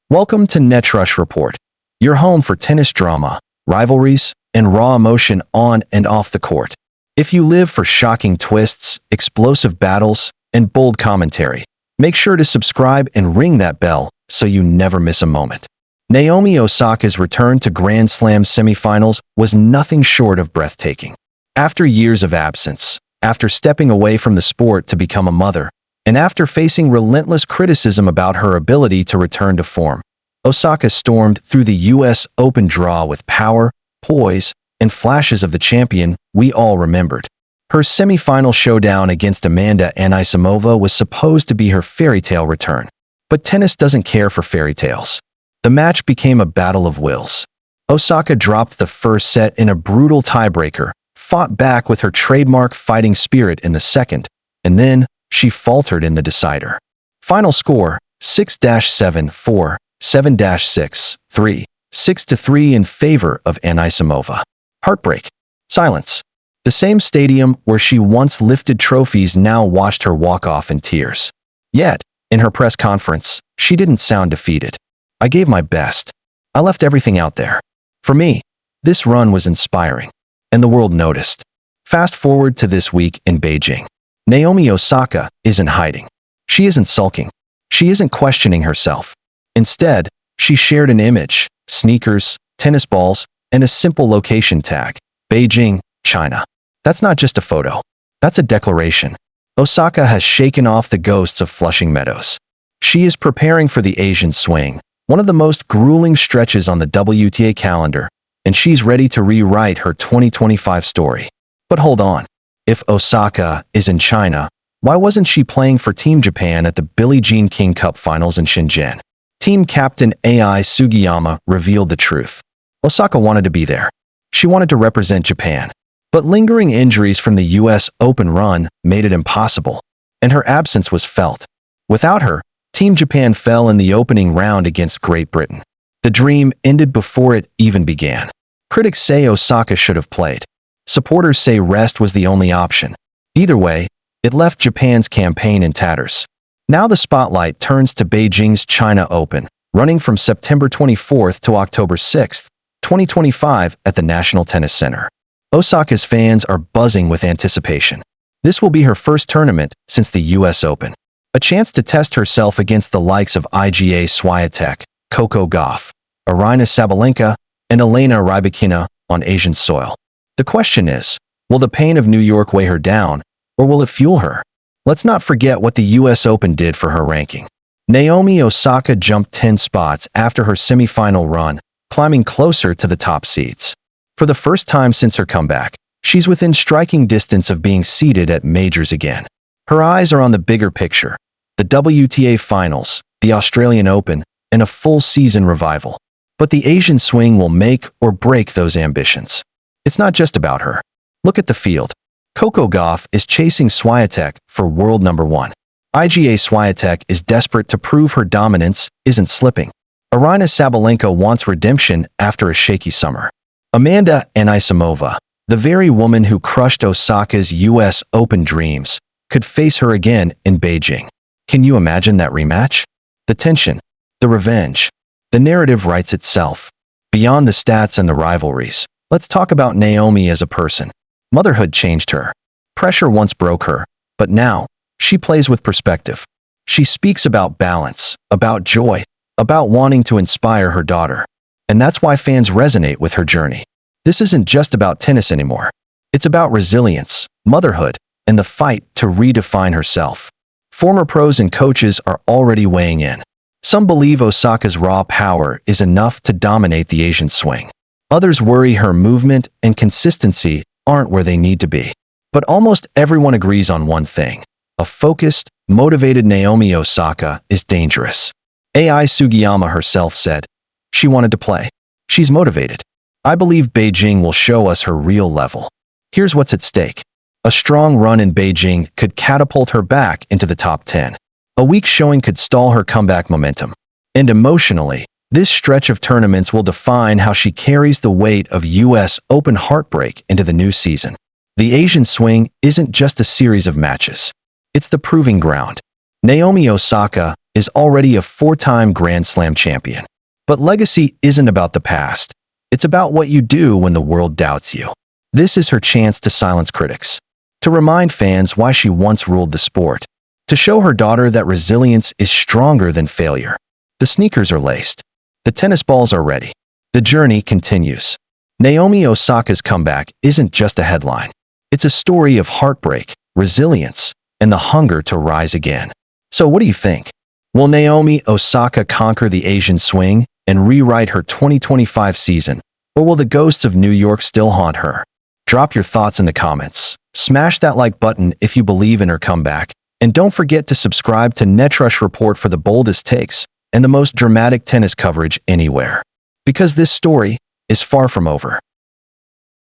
Welcome to Netrush Report, your home for tennis drama, rivalries, and raw emotion on and off the court. If you live for shocking twists, explosive battles, and bold commentary, make sure to subscribe and ring that bell so you never miss a moment. Naomi Osaka's return to Grand Slam semifinals was nothing short of breathtaking. After years of absence, after stepping away from the sport to become a mother, and after facing relentless criticism about her ability to return to form, Osaka stormed through the U.S. Open draw with power, poise, and flashes of the champion we all remembered. Her semifinal showdown against Amanda Anisimova was supposed to be her fairy tale return. But tennis doesn't care for fairy tales. The match became a battle of wills. Osaka dropped the first set in a brutal tiebreaker, fought back with her trademark fighting spirit in the second, and then she faltered in the decider. Final score, 6-7-4, 7-6-3, 6-3 in favor of Anisimova. Heartbreak. Silence. The same stadium where she once lifted trophies now watched her walk off in tears. Yet, in her press conference, she didn't sound defeated. "I gave my best. I left everything out there. For me, this run was inspiring, and the world noticed." Fast forward to this week in Beijing. Naomi Osaka isn't hiding. She isn't sulking. She isn't questioning herself. Instead, she shared an image, sneakers, tennis balls, and a simple location tag: Beijing, China. That's not just a photo. That's a declaration. Osaka has shaken off the ghosts of Flushing Meadows. She is preparing for the Asian swing, one of the most grueling stretches on the WTA calendar, and she's ready to rewrite her 2025 story. But hold on. If Osaka is in China, why wasn't she playing for Team Japan at the Billie Jean King Cup finals in Shenzhen? Team captain Ai Sugiyama revealed the truth. Osaka wanted to be there. She wanted to represent Japan. But lingering injuries from the U.S. Open run made it impossible, and her absence was felt. Without her, Team Japan fell in the opening round against Great Britain. The dream ended before it even began. Critics say Osaka should have played. Supporters say rest was the only option. Either way, it left Japan's campaign in tatters. Now the spotlight turns to Beijing's China Open, running from September 24th to October 6th, 2025 at the National Tennis Center. Osaka's fans are buzzing with anticipation. This will be her first tournament since the U.S. Open. A chance to test herself against the likes of Iga Swiatek, Coco Gauff, Aryna Sabalenka, and Elena Rybakina on Asian soil. The question is, will the pain of New York weigh her down, or will it fuel her? Let's not forget what the U.S. Open did for her ranking. Naomi Osaka jumped 10 spots after her semifinal run, climbing closer to the top seeds. For the first time since her comeback, she's within striking distance of being seated at majors again. Her eyes are on the bigger picture: the WTA Finals, the Australian Open, and a full season revival. But the Asian swing will make or break those ambitions. It's not just about her. Look at the field. Coco Gauff is chasing Swiatek for world number 1. Iga Swiatek is desperate to prove her dominance isn't slipping. Aryna Sabalenka wants redemption after a shaky summer. Amanda Anisimova, the very woman who crushed Osaka's U.S. Open dreams, could face her again in Beijing. Can you imagine that rematch? The tension, the revenge. The narrative writes itself. Beyond the stats and the rivalries, let's talk about Naomi as a person. Motherhood changed her. Pressure once broke her, but now, she plays with perspective. She speaks about balance, about joy, about wanting to inspire her daughter. And that's why fans resonate with her journey. This isn't just about tennis anymore. It's about resilience, motherhood, and the fight to redefine herself. Former pros and coaches are already weighing in. Some believe Osaka's raw power is enough to dominate the Asian swing. Others worry her movement and consistency aren't where they need to be. But almost everyone agrees on one thing: a focused, motivated Naomi Osaka is dangerous. Ai Sugiyama herself said she wanted to play. She's motivated. I believe Beijing will show us her real level. Here's what's at stake. A strong run in Beijing could catapult her back into the top 10. A weak showing could stall her comeback momentum. And emotionally, this stretch of tournaments will define how she carries the weight of U.S. Open heartbreak into the new season. The Asian swing isn't just a series of matches. It's the proving ground. Naomi Osaka is already a four-time Grand Slam champion. But legacy isn't about the past. It's about what you do when the world doubts you. This is her chance to silence critics, to remind fans why she once ruled the sport, to show her daughter that resilience is stronger than failure. The sneakers are laced. The tennis balls are ready. The journey continues. Naomi Osaka's comeback isn't just a headline. It's a story of heartbreak, resilience, and the hunger to rise again. So what do you think? Will Naomi Osaka conquer the Asian swing and rewrite her 2025 season, or will the ghosts of New York still haunt her? Drop your thoughts in the comments. Smash that like button if you believe in her comeback, and don't forget to subscribe to Netrush Report for the boldest takes and the most dramatic tennis coverage anywhere. Because this story is far from over.